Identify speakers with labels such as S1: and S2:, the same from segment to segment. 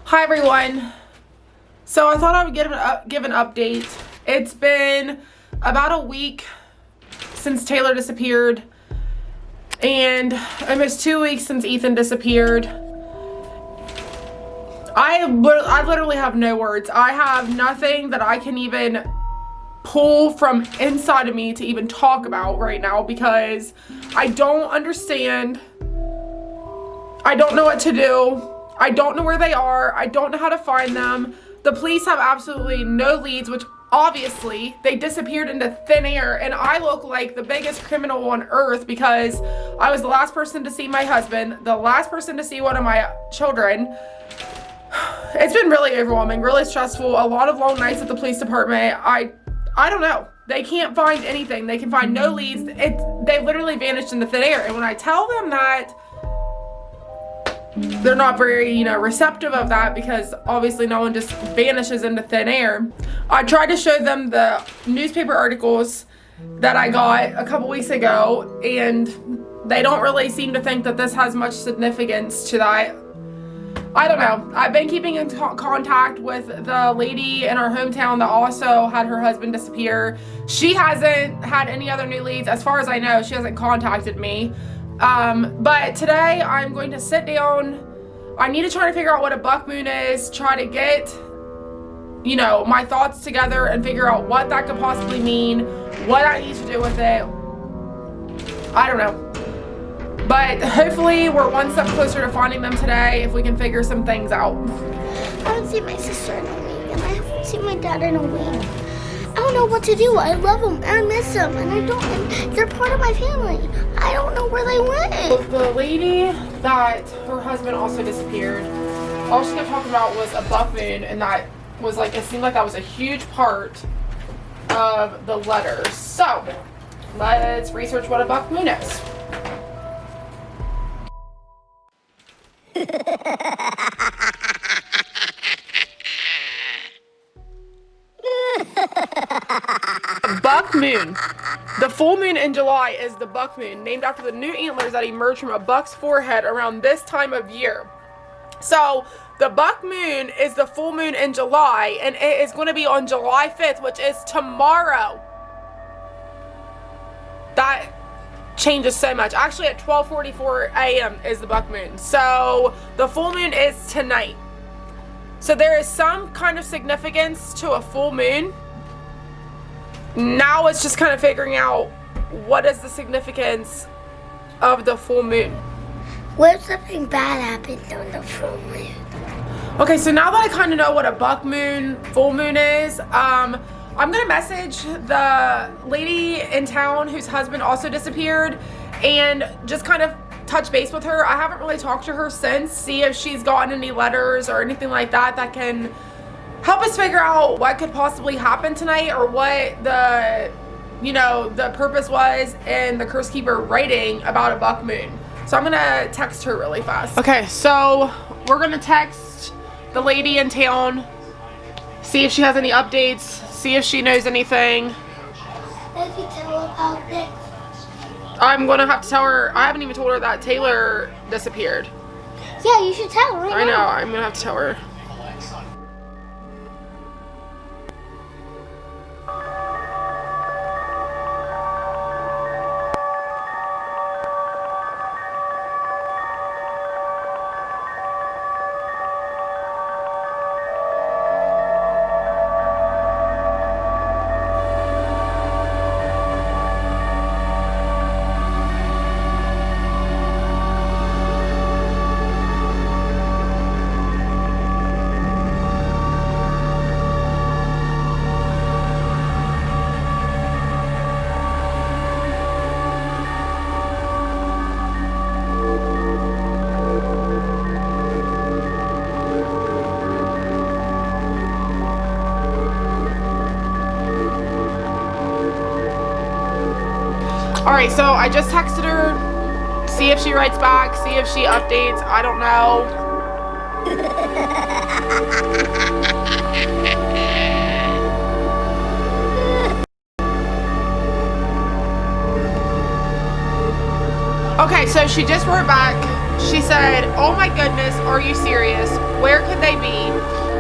S1: Hi everyone. So I thought I would give an update. It's been about a week since Tayler disappeared and almost 2 weeks since Ethan disappeared. I literally have no words. I have nothing that I can even pull from inside of me to even talk about right now because I don't understand. I don't know what to do. I don't know where they are. I don't know how to find them. The police have absolutely no leads, which obviously they disappeared into thin air, and I look like the biggest criminal on earth because I was the last person to see my husband, the last person to see one of my children. It's been really overwhelming, really stressful, a lot of long nights at the police department. I don't know. They can't find anything. They can find no leads. They literally vanished into thin air. And when I tell them that, they're not very, receptive of that because obviously no one just vanishes into thin air. I tried to show them the newspaper articles that I got a couple weeks ago, and they don't really seem to think that this has much significance to that. I don't know. I've been keeping in contact with the lady in our hometown that also had her husband disappear. She hasn't had any other new leads. As far as I know, she hasn't contacted me. But today I'm going to sit down. I need to try to figure out what a buck moon is, try to get, my thoughts together and figure out what that could possibly mean, what I need to do with it. I don't know. But hopefully we're one step closer to finding them today if we can figure some things out.
S2: I haven't seen my sister in a week, and I haven't seen my dad in a week. I don't know what to do. I love them, and I miss them, and they're part of my family. I don't know where they went.
S1: The lady that her husband also disappeared, all she kept talking about was a buck moon, and that was it seemed like that was a huge part of the letters. So let's research what a buck moon is. Buck moon. The full moon in July is the buck moon, named after the new antlers that emerge from a buck's forehead around this time of year. So the buck moon is the full moon in July, and it is going to be on July 5th, which is tomorrow. That changes so much. Actually, at 12:44 a.m. is the buck moon. So the full moon is tonight. So there is some kind of significance to a full moon. Now it's just kind of figuring out what is the significance of the full moon.
S2: What if something bad happened on the full moon?
S1: Okay, so now that I kind of know what a buck moon, full moon is, I'm gonna message the lady in town whose husband also disappeared and just kind of touch base with her. I haven't really talked to her since, see if she's gotten any letters or anything like that that can help us figure out what could possibly happen tonight, or what the purpose was in the Cursekeeper writing about a buck moon. So I'm gonna text her really fast. Okay, so we're gonna text the lady in town, see if she has any updates, see if she knows anything.
S2: If you tell her about it.
S1: I'm gonna have to tell her. I haven't even told her that Tayler disappeared.
S2: Yeah, you should tell her right now.
S1: I know, I'm gonna have to tell her. All right, so I just texted her, see if she writes back, see if she updates. I don't know. Okay, so she just wrote back. She said, "Oh my goodness, are you serious? Where could they be?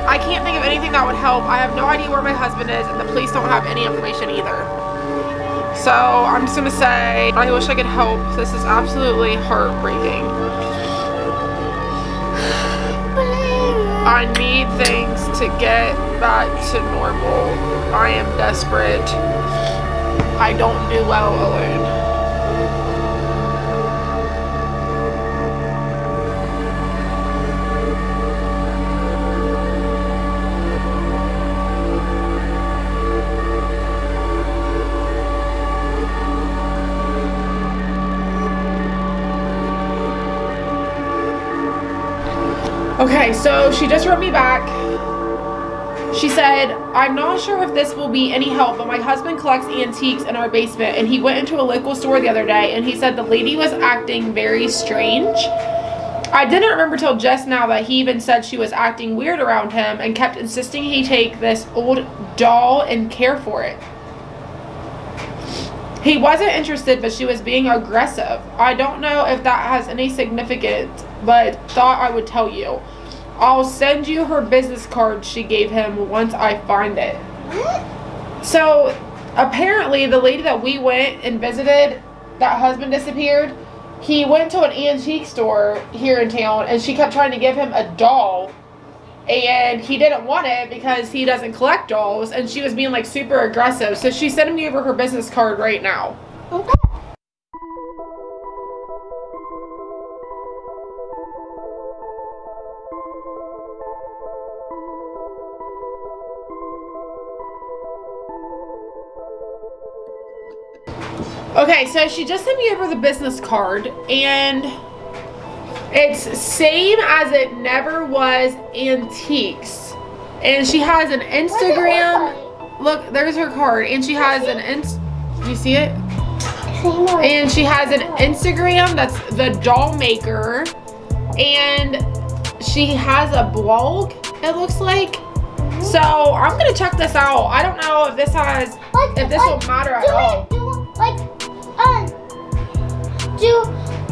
S1: I can't think of anything that would help. I have no idea where my husband is, and the police don't have any information either." So I'm just gonna say, I wish I could help. This is absolutely heartbreaking. I need things to get back to normal. I am desperate. I don't do well alone. Okay, so she just wrote me back. She said, "I'm not sure if this will be any help, but my husband collects antiques in our basement, and he went into a local store the other day, and he said the lady was acting very strange. I didn't remember till just now that he even said she was acting weird around him and kept insisting he take this old doll and care for it. He wasn't interested, but she was being aggressive. I don't know if that has any significance, but thought I would tell you. I'll send you her business card she gave him once I find it."
S2: What?
S1: So apparently the lady that we went and visited, that husband disappeared, he went to an antique store here in town and she kept trying to give him a doll, and he didn't want it because he doesn't collect dolls, and she was being like super aggressive. So she's sending me over her business card right now.
S2: Okay.
S1: Okay, so she just sent me over the business card, and it's same as it never was antiques. And she has an Instagram. Look, there's her card, and she has an you see it? And she has an Instagram that's the Dollmaker, and she has a blog, it looks like. So I'm gonna check this out. I don't know if this has, if this will matter at all.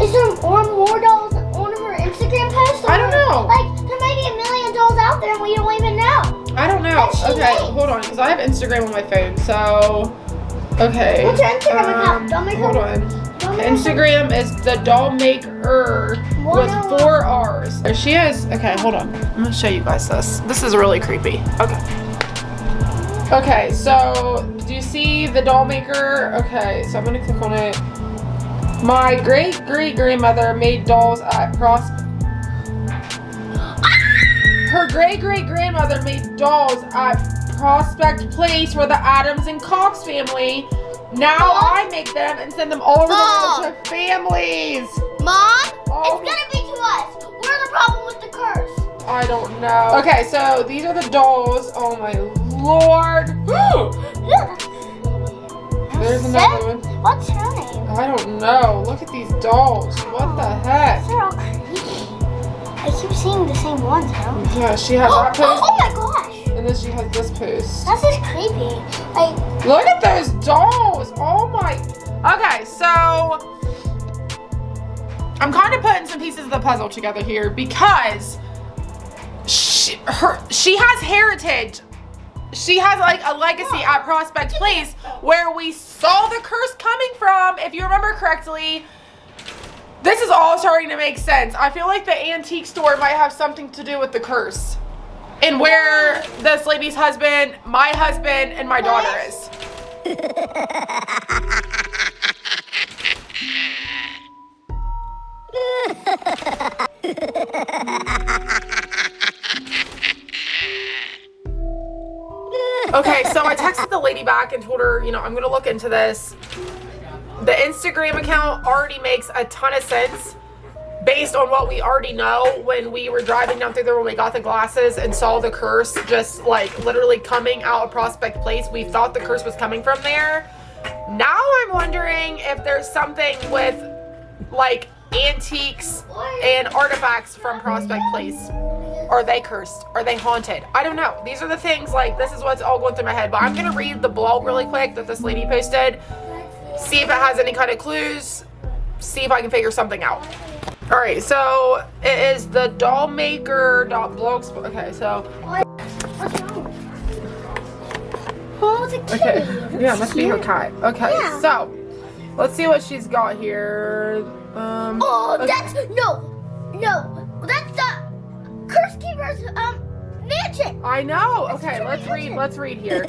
S2: Is there more dolls on her Instagram post?
S1: I don't know.
S2: Like, there might be a million dolls out there and we don't even know.
S1: I don't know. Okay, hold on, because I have Instagram on my phone, so, okay.
S2: What's your Instagram account? Dollmaker?
S1: Hold on. Instagram is the Dollmaker with 4 R's. There she is. Okay, hold on. I'm gonna show you guys this. This is really creepy. Okay. Okay, so do you see the Dollmaker? Okay, so I'm gonna click on it. My great-great-grandmother made dolls at Her great-great-grandmother made dolls at Prospect Place for the Adams and Cox family. Now I make them and send them all over the world to families.
S2: Mom, it's gonna be to us. We're the problem with the curse.
S1: I don't know. Okay, so these are the dolls. Oh my lord. There's another one.
S2: What's her name?
S1: I don't know. Look at these dolls. What the heck?
S2: They're all creepy. I keep seeing the same ones, though.
S1: Yeah, she has that post.
S2: Oh my gosh.
S1: And then she has this post.
S2: That's just creepy. Like,
S1: look at those dolls. Oh my. Okay, so I'm kind of putting some pieces of the puzzle together here because she has heritage. She has like a legacy at Prospect Place where we saw the curse coming from, if you remember correctly. This is all starting to make sense. I feel like the antique store might have something to do with the curse. And where this lady's husband, my husband, and my daughter is. Okay, so I texted the lady back and told her, you know, I'm gonna look into this. The Instagram account already makes a ton of sense based on what we already know when we were driving down through there when we got the glasses and saw the curse just like literally coming out of Prospect Place. We thought the curse was coming from there. Now I'm wondering if there's something with like antiques and artifacts from Prospect Place. Are they cursed? Are they haunted? I don't know. These are the things, like, this is what's all going through my head. But I'm gonna read the blog really quick that this lady posted, see if it has any kind of clues, see if I can figure something out. All right, so it is the Dollmaker.blogspot. Okay, so
S2: What's wrong? Oh, it's a kitty.
S1: okay, yeah, it must be her cat. Okay,
S2: Yeah.
S1: so let's see what she's got here.
S2: Oh,
S1: okay.
S2: that's that's the Cursekeeper's mansion.
S1: I know.
S2: That's
S1: Okay,
S2: the
S1: let's read.
S2: mansion.
S1: Let's read here.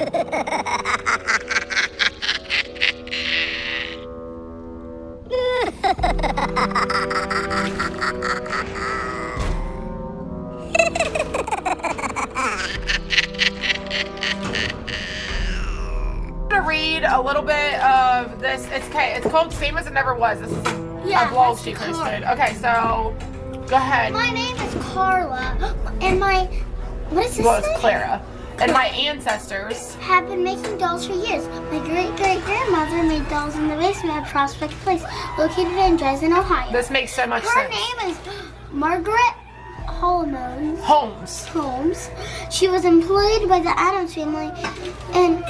S1: I'm gonna read a little bit of this. It's okay. It's called "Same as It Never Was." This is a blog she posted. Okay, so go ahead.
S2: My name is Carla, and what is this?
S1: Well, it's
S2: say?
S1: Clara. And my ancestors
S2: Have been making dolls for years. My great-great-grandmother made dolls in the basement of Prospect Place, located in Dresden, Ohio.
S1: This makes so much
S2: Her
S1: sense.
S2: name is Margaret Holmes. She was employed by the Adams family in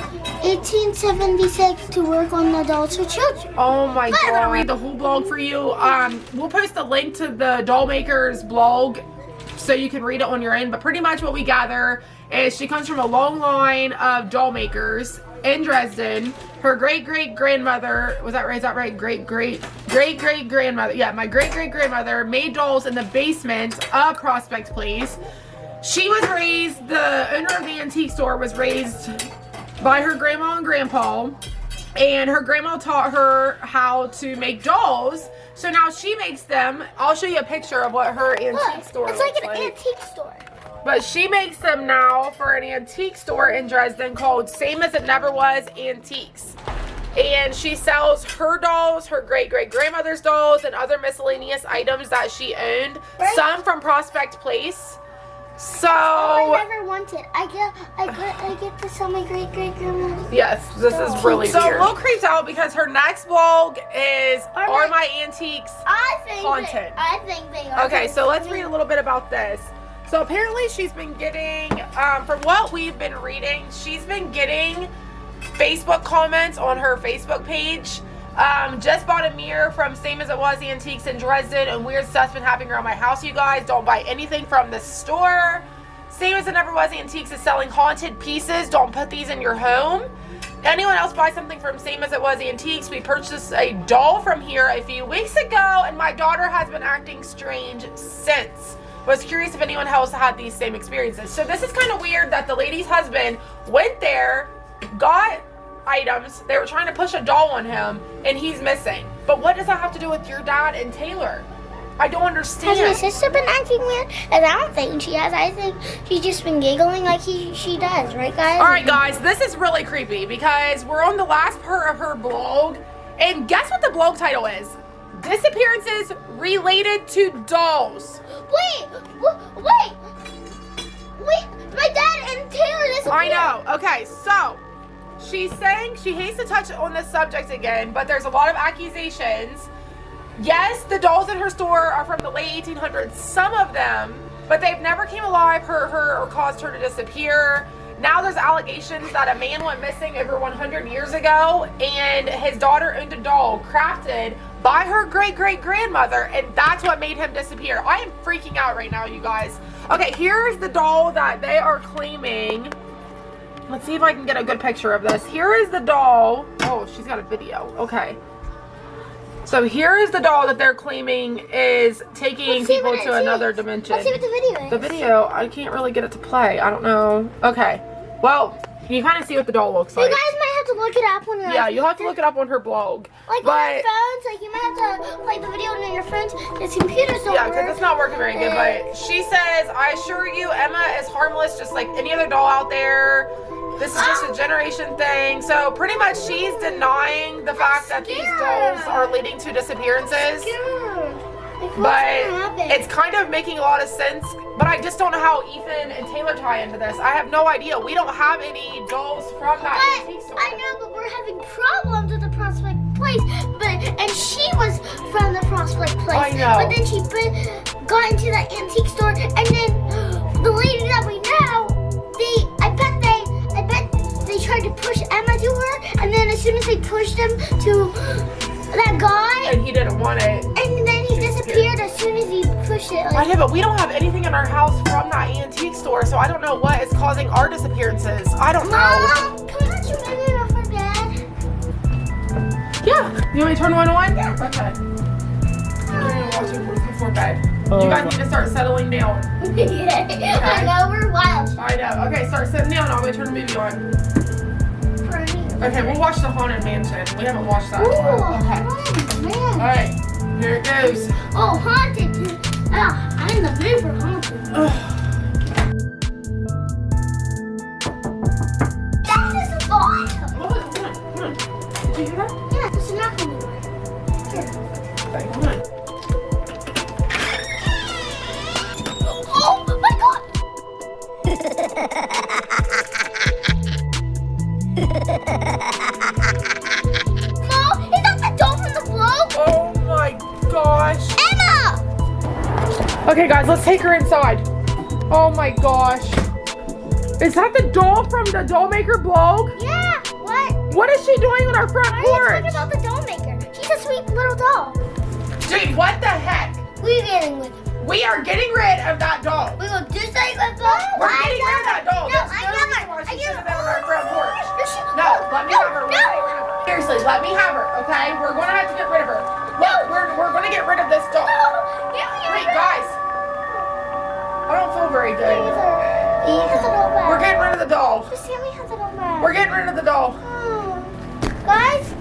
S2: 1876 to work on the dolls for children.
S1: Oh my god. I'm gonna read the whole blog for you. We'll post a link to the Dollmaker's blog so you can read it on your end. But pretty much what we gather is she comes from a long line of doll makers in Dresden. Her great-great-grandmother, was that right? Is that right? Great-great-grandmother. Yeah, my great-great-grandmother made dolls in the basement of Prospect Place. She was raised, the owner of the antique store was raised by her grandma and grandpa. And her grandma taught her how to make dolls. So now she makes them. I'll show you a picture of what her antique store
S2: It's
S1: looks
S2: like an antique store.
S1: But she makes them now for an antique store in Dresden called Same as It Never Was Antiques. And she sells her dolls, her great-great-grandmother's dolls, and other miscellaneous items that she owned.
S2: Right.
S1: Some from Prospect Place. So,
S2: I never wanted. I get to sell my great-great-grandma.
S1: yes, this is really
S2: So
S1: weird. So Will creeps out because her next blog is Are My Antiques
S2: I think
S1: Haunted?
S2: I think they are.
S1: Okay, so let's read a little bit about this. So apparently she's been getting, from what we've been reading, she's been getting Facebook comments on her Facebook page. Just bought a mirror from Same as It Was Antiques in Dresden, and weird stuff's been happening around my house, you guys. Don't buy anything from the store. Same as It Never Was Antiques is selling haunted pieces. Don't put these in your home. Anyone else buy something from Same as It Was Antiques? We purchased a doll from here a few weeks ago, and my daughter has been acting strange since. Was curious if anyone else had these same experiences. So this is kind of weird that the lady's husband went there, got items, they were trying to push a doll on him, and he's missing. But what does that have to do with your dad and Tayler? I don't understand.
S2: Has my sister been acting weird? And I don't think she has. I think she's just been giggling like she does, right guys?
S1: Alright guys, this is really creepy because we're on the last part of her blog, and guess what the blog title is? Disappearances related to dolls.
S2: Wait, my dad and Taylor disappeared.
S1: I know. Okay, so she's saying she hates to touch on this subject again, but there's a lot of accusations. Yes, the dolls in her store are from the late 1800s, some of them, but they've never came alive, hurt her, or caused her to disappear. Now there's allegations that a man went missing over 100 years ago, and his daughter owned a doll crafted by her great-great-grandmother, and that's what made him disappear. I am freaking out right now, you guys. Okay, here's the doll that they are claiming. Let's see if I can get a good picture of this. Here is the doll. Oh, she's got a video. Okay. So here is the doll that they're claiming is taking people to another dimension.
S2: Let's see what the video is.
S1: The video, I can't really get it to play. I don't know. Okay. Well, you kind of see what the doll looks like.
S2: You guys might have to look it up on your
S1: you'll have to look it up on her blog.
S2: Like on your phones, like you might have to play the video on your phones. This computer's don't work.
S1: Because it's not working very good. But she says, I assure you, Emma is harmless just like any other doll out there. This is just a generation thing. So pretty much she's denying the fact that these dolls are leading to disappearances. But it's kind of making a lot of sense. But I just don't know how Ethan and Tayler tie into this. I have no idea. We don't have any dolls from that antique store.
S2: I know, but we're having problems with the Prospect Place. And she was from the Prospect Place.
S1: I know.
S2: But then she got into that antique store, and then the lady that we know, I bet they tried to push Emma to her, and then as soon as they pushed him to that guy,
S1: and he didn't want it.
S2: And then he disappeared as soon as he pushed it.
S1: I know, but we don't have anything in our house from that antique store, so I don't know what is causing our disappearances. I don't know.
S2: Mom, can we let you ring it off for Dad?
S1: Yeah. You want me to turn one on?
S2: Yeah.
S1: Okay. We're gonna watch it before bed. You guys need to start settling down.
S2: Yeah. I know, we're wild.
S1: I know. Okay, start sitting down. I'm gonna turn the movie on. Okay, we'll watch the Haunted Mansion. We haven't watched that in a while. Okay.
S2: Oh, man.
S1: All right, here it goes.
S2: Oh, haunted. I'm in the mood for haunted. That is a ball.
S1: Hold on. Did you hear that?
S2: Yeah, there's a knock on the door. Here.
S1: Okay, hold on.
S2: Oh my God. Mom, is that the doll from the globe?
S1: Oh my gosh.
S2: Emma!
S1: Okay, guys, let's take her inside. Oh my gosh. Is that the doll from the Dollmaker blog?
S2: Yeah, what?
S1: What is she doing on our front
S2: Why are
S1: porch?
S2: you talking about the Dollmaker? She's a sweet little doll.
S1: Dude, what the heck?
S2: What are you getting with?
S1: We are getting rid of that doll.
S2: We're gonna do something with doll?
S1: We're getting rid of that doll.
S2: No,
S1: That's
S2: I
S1: the
S2: never.
S1: reason why
S2: I
S1: she should
S2: never.
S1: have been on our front porch.
S2: No,
S1: No, let me have her.
S2: No.
S1: Seriously, let me have her, okay? We're gonna have to get rid of her. Look, we're gonna get rid of this doll.
S2: Give me
S1: Wait, guys. I don't feel very good. We're getting rid of the doll.
S2: Just Sammy has it on back.
S1: We're getting rid of the doll.
S2: Guys?